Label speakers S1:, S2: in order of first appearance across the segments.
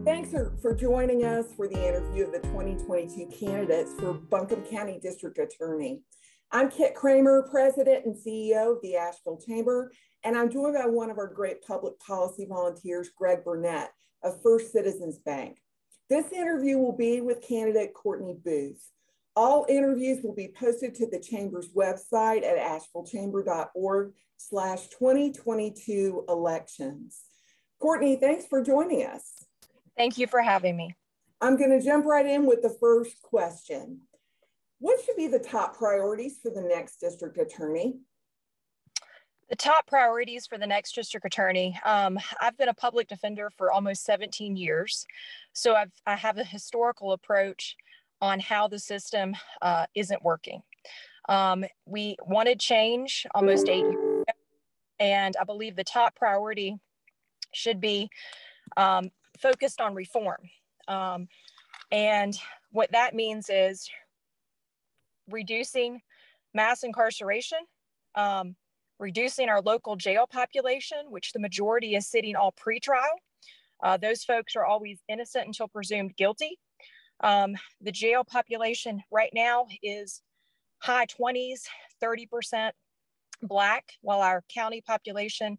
S1: Thanks for joining us for the interview of the 2022 candidates for Buncombe County District Attorney. I'm Kit Cramer, President and CEO of the Asheville Chamber, and I'm joined by one of our great public policy volunteers, Greg Burnette of First Citizens Bank. This interview will be with candidate Courtney Booth. All interviews will be posted to the Chamber's website at ashevillechamber.org/2022 elections. Courtney, thanks for joining us.
S2: Thank you for having me.
S1: I'm going to jump right in with the first question. What should be the top priorities for the next district attorney?
S2: The top priorities for the next district attorney. I've been a public defender for almost 17 years. So I have a historical approach on how the system isn't working. We wanted change almost 8 years ago, and I believe the top priority should be focused on reform. And what that means is reducing mass incarceration, reducing our local jail population, which the majority is sitting all pretrial. Those folks are always innocent until presumed guilty. The jail population right now is high 20s, 30% Black, while our county population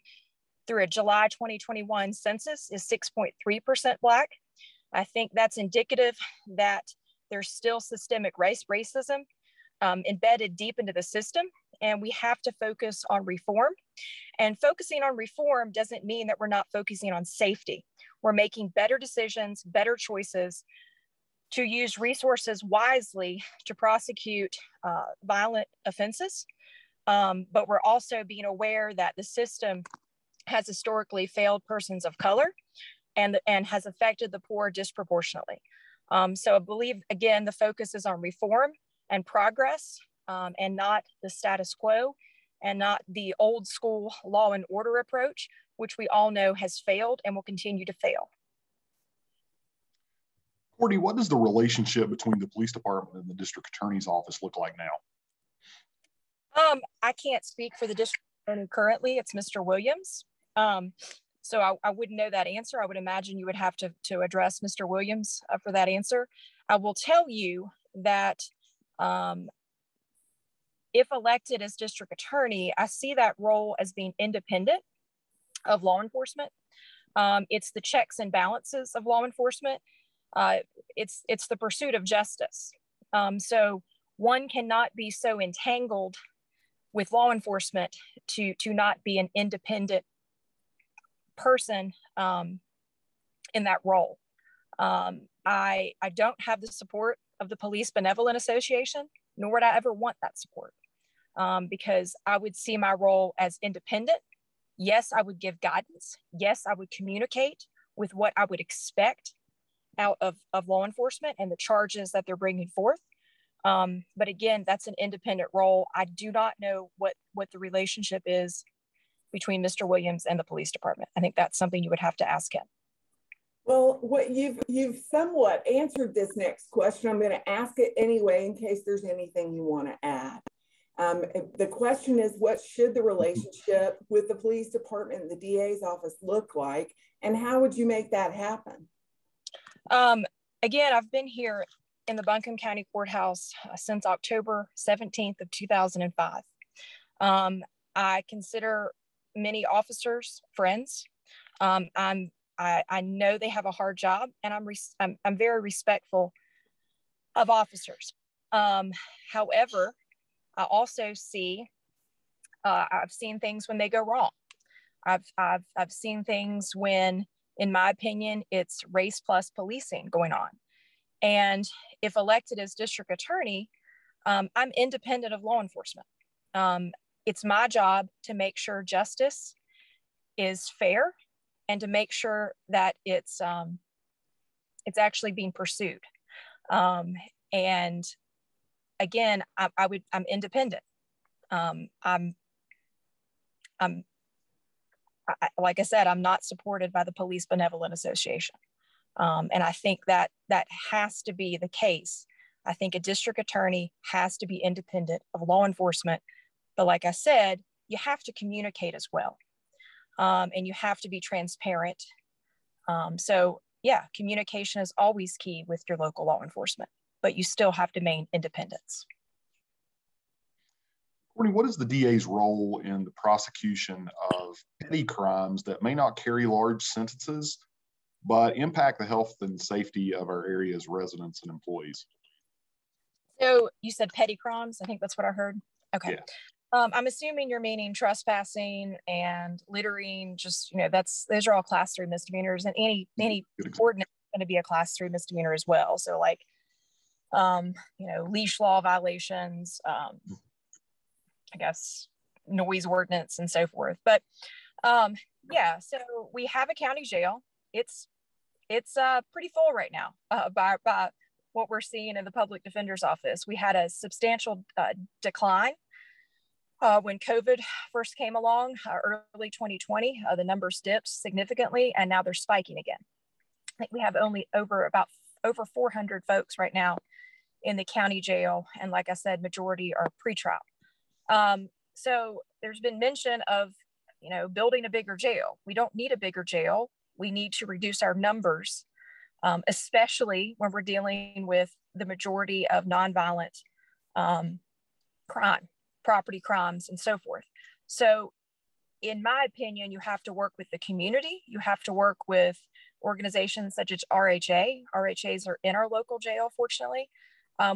S2: through a July 2021 census is 6.3% Black. I think that's indicative that there's still systemic racism embedded deep into the system, and we have to focus on reform. And focusing on reform doesn't mean that we're not focusing on safety. We're making better decisions, better choices to use resources wisely to prosecute violent offenses. But we're also being aware that the system has historically failed persons of color and has affected the poor disproportionately. So I believe, again, the focus is on reform and progress, and not the status quo, and not the old school law and order approach, which we all know has failed and will continue to fail.
S3: Courtney, what does the relationship between the police department and the district attorney's office look like now?
S2: I can't speak for the district attorney currently. It's Mr. Williams. So I wouldn't know that answer. I would imagine you would have to address Mr. Williams for that answer. I will tell you that if elected as district attorney, I see that role as being independent of law enforcement. It's the checks and balances of law enforcement. It's the pursuit of justice. So one cannot be so entangled with law enforcement to not be an independent person in that role. I don't have the support of the Police Benevolent Association, nor would I ever want that support, because I would see my role as independent. Yes, I would give guidance. Yes, I would communicate with what I would expect out of law enforcement and the charges that they're bringing forth. But again, that's an independent role. I do not know what the relationship is between Mr. Williams and the police department. I think that's something you would have to ask him.
S1: Well, what you've somewhat answered this next question. I'm going to ask it anyway in case there's anything you want to add. The question is, what should the relationship with the police department and the DA's office look like, and how would you make that happen?
S2: Again, I've been here in the Buncombe County Courthouse since October 17th of 2005. I consider many officers friends. I know they have a hard job, and I'm very respectful of officers. However, I also see I've seen things when they go wrong. I've seen things when, in my opinion, it's race plus policing going on. And if elected as district attorney, I'm independent of law enforcement. It's my job to make sure justice is fair and to make sure that it's actually being pursued. And again, I'm independent. Like I said, I'm not supported by the Police Benevolent Association. And I think that has to be the case. I think a district attorney has to be independent of law enforcement. But like I said, you have to communicate as well. and you have to be transparent. So yeah, communication is always key with your local law enforcement, but you still have to maintain independence.
S3: Courtney, what is the DA's role in the prosecution of petty crimes that may not carry large sentences, but impact the health and safety of our area's residents and employees?
S2: So you said petty crimes. I think that's what I heard. Okay.
S3: Yeah.
S2: I'm assuming you're meaning trespassing and littering. Just, those are all class 3 misdemeanors, and any ordinance is going to be a class 3 misdemeanor as well. So like, leash law violations, I guess noise ordinance and so forth. But yeah, so we have a county jail. It's pretty full right now by what we're seeing in the public defender's office. We had a substantial decline when COVID first came along, early 2020. The numbers dipped significantly, and now they're spiking again. I think we have only over 400 folks right now in the county jail, and like I said, majority are pretrial. So there's been mention of, building a bigger jail. We don't need a bigger jail. We need to reduce our numbers, especially when we're dealing with the majority of nonviolent crime, property crimes, and so forth. So in my opinion, you have to work with the community. You have to work with organizations such as RHA. RHAs are in our local jail, fortunately.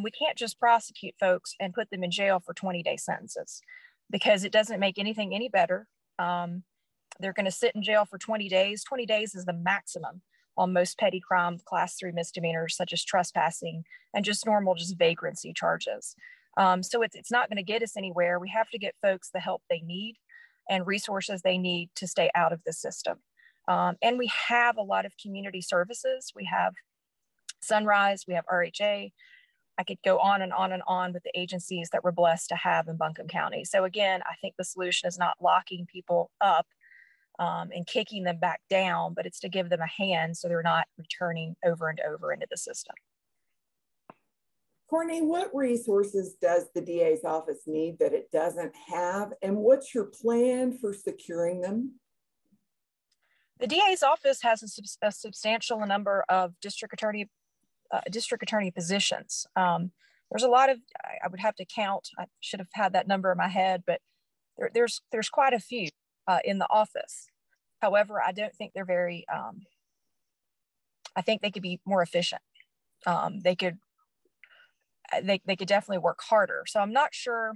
S2: We can't just prosecute folks and put them in jail for 20-day sentences, because it doesn't make anything any better. They're going to sit in jail for 20 days. 20 days is the maximum on most petty crime class 3 misdemeanors, such as trespassing and just vagrancy charges. So it's not going to get us anywhere. We have to get folks the help they need and resources they need to stay out of the system. And we have a lot of community services. We have Sunrise, we have RHA. I could go on and on and on with the agencies that we're blessed to have in Buncombe County. So again, I think the solution is not locking people up and kicking them back down, but it's to give them a hand so they're not returning over and over into the system.
S1: Courtney, what resources does the DA's office need that it doesn't have, and what's your plan for securing them?
S2: The DA's office has a substantial number of district attorney positions. There's a lot of, I would have to count, I should have had that number in my head, but there's quite a few in the office. However, I don't think they're very, I think they could be more efficient. They could definitely work harder. So I'm not sure,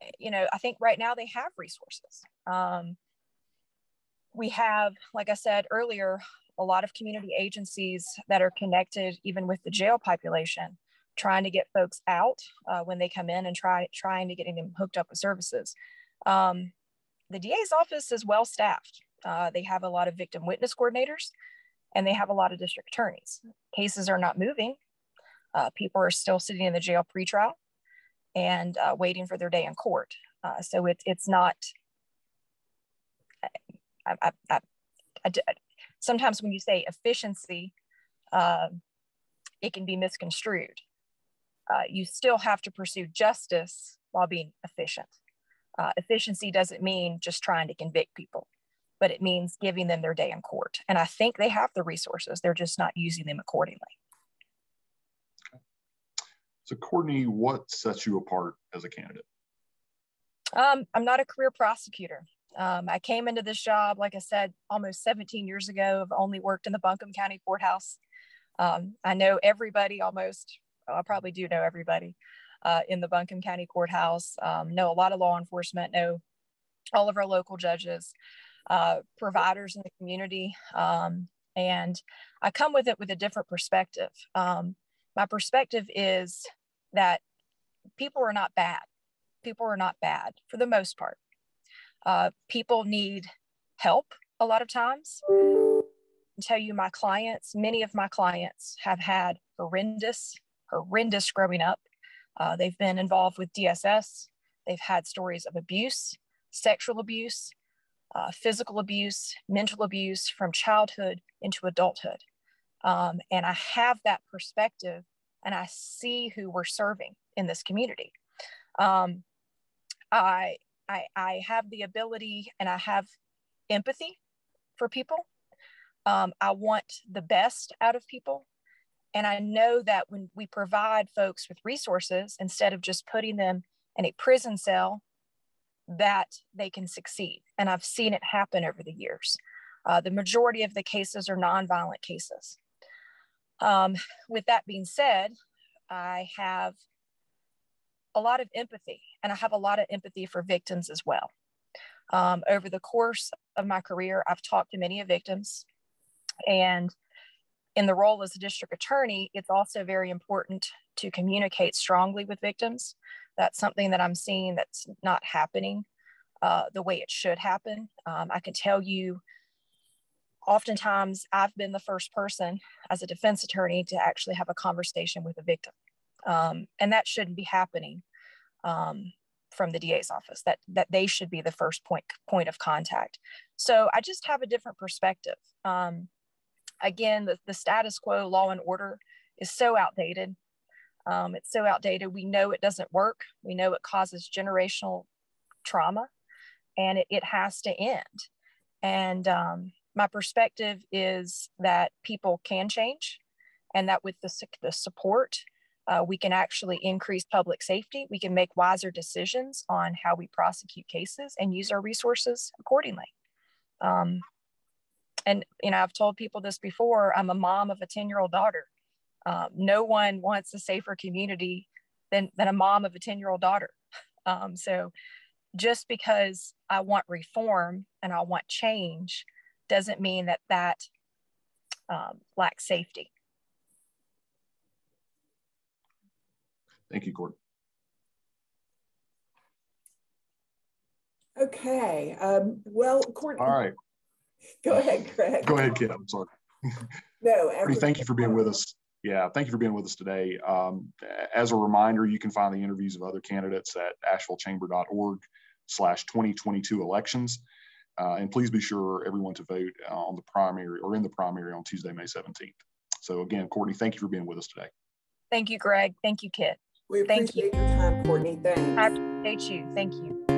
S2: I think right now they have resources. We have, like I said earlier, a lot of community agencies that are connected even with the jail population, trying to get folks out when they come in and trying to get them hooked up with services. The DA's office is well staffed. They have a lot of victim witness coordinators, and they have a lot of district attorneys. Cases are not moving. People are still sitting in the jail pretrial and waiting for their day in court. So it's not, sometimes when you say efficiency, it can be misconstrued. You still have to pursue justice while being efficient. Efficiency doesn't mean just trying to convict people, but it means giving them their day in court. And I think they have the resources. They're just not using them accordingly.
S3: Okay. So Courtney, what sets you apart as a candidate?
S2: I'm not a career prosecutor. I came into this job, like I said, almost 17 years ago. I've only worked in the Buncombe County Courthouse. I know everybody almost. I probably do know everybody in the Buncombe County Courthouse. Know a lot of law enforcement, know all of our local judges, providers in the community. And I come with it with a different perspective. My perspective is that people are not bad. People are not bad for the most part. People need help a lot of times. I tell you, many of my clients have had horrendous growing up. They've been involved with DSS. They've had stories of abuse, sexual abuse, physical abuse, mental abuse from childhood into adulthood. And I have that perspective, and I see who we're serving in this community. I have the ability and I have empathy for people. I want the best out of people. And I know that when we provide folks with resources, instead of just putting them in a prison cell, that they can succeed. And I've seen it happen over the years. The majority of the cases are nonviolent cases. With that being said, I have a lot of empathy, and I have a lot of empathy for victims as well. Over the course of my career, I've talked to many victims, and in the role as a district attorney, it's also very important to communicate strongly with victims. That's something that I'm seeing that's not happening the way it should happen. I can tell you, oftentimes I've been the first person as a defense attorney to actually have a conversation with a victim. And that shouldn't be happening from the DA's office, that they should be the first point of contact. So I just have a different perspective. Again, the status quo, law and order, is so outdated. It's so outdated. We know it doesn't work. We know it causes generational trauma, and it has to end. And my perspective is that people can change, and that with the support, we can actually increase public safety. We can make wiser decisions on how we prosecute cases and use our resources accordingly. And, you know, I've told people this before, I'm a mom of a 10-year-old daughter. No one wants a safer community than a mom of a 10-year-old daughter. So just because I want reform and I want change doesn't mean that lacks safety.
S3: Thank you, Courtney.
S1: Okay. Well, Courtney.
S3: All right.
S1: Go ahead, Craig.
S3: Go ahead, Kit. I'm sorry.
S1: No.
S3: Courtney, thank you for being with us. Yeah, thank you for being with us today. As a reminder, you can find the interviews of other candidates at ashevillechamber.org/2022 elections. And please be sure everyone to vote on the primary or in the primary on Tuesday, May 17th. So again, Courtney, thank you for being with us today.
S2: Thank you, Greg. Thank you, Kit.
S1: We appreciate your time, Courtney. Thanks.
S2: I appreciate you. Thank you.